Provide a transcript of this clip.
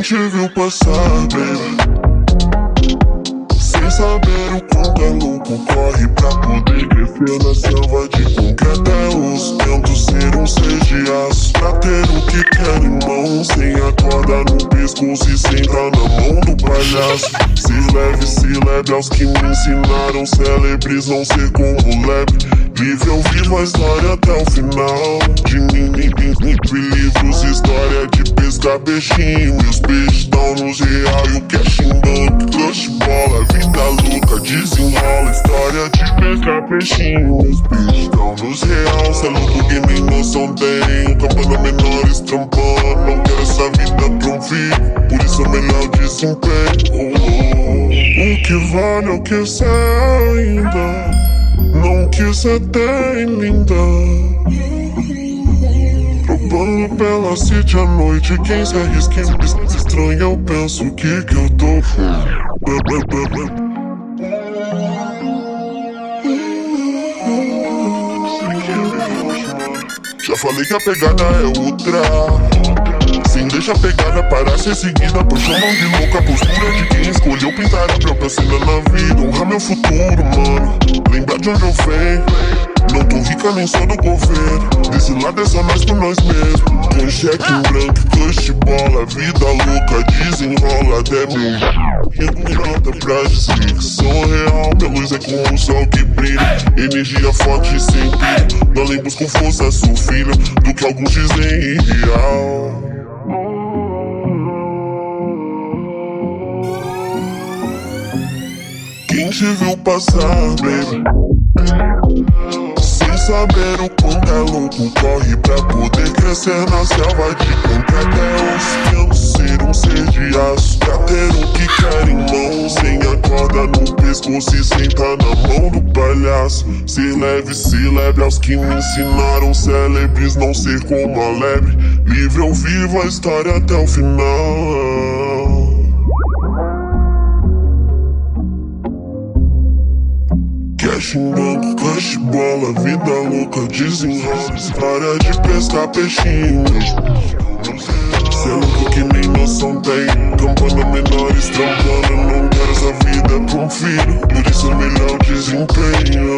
te viu passar, baby, sem saber o quanto é louco, corre pra poder crescer na selva de concreto. É os tentos ser um ser de aço, pra ter o que quer em mãos, sem a corda no pescoço e sentar na mão do palhaço. Se leve aos que me ensinaram, célebres não ser como leve. Vive eu vivo a história até o final. De mim, livros, história de pescar peixinho. E os peixes tão nos real e o cash em banco. Crush bola, vida louca, desenrola. História de pescar peixinho. Os peixes tão nos real. Cê é louco que nem noção tem. Campana menores trampando. Não quero essa vida pra um filho, por isso é melhor desempenho. O que vale é o que cê é ainda, não que cê tem, linda. Roubando pela city à noite, quem se arrisca em pista estranha, eu penso que eu tô já falei que a pegada é outra, sim, deixa a pegada para ser seguida, pois chamam de louca a postura de quem escolheu pintar a própria cena na vida. Honrar meu futuro, mano, lembrar de onde eu venho. Não tô rica nem só do governo, desse lado é só nós por nós mesmos. Com cheque em branco, crush bola, vida louca, desenrola até meu nota pra dizer que sou real. Minha luz é como o sol que brilha, energia forte e sempre. Não além busco força, sou filho do que alguns dizem irreal. Quem te viu passar, baby, sem saber o quanto é louco, corre pra poder crescer na selva de concreto. É os tentos ser um ser de aço, pra ter o que quer em mãos, sem a corda no pescoço e sentar na mão do palhaço. Se leve aos que me ensinaram, célebres não ser como a lebre. Livre eu vivo a história até o final. Cash em banco, crush bola, vida louca, desenrola. História de pescar peixinho. Cê é louco que nem noção tem. Campana menores trampando, não quero essa vida pra um filho, por isso é melhor desempenho.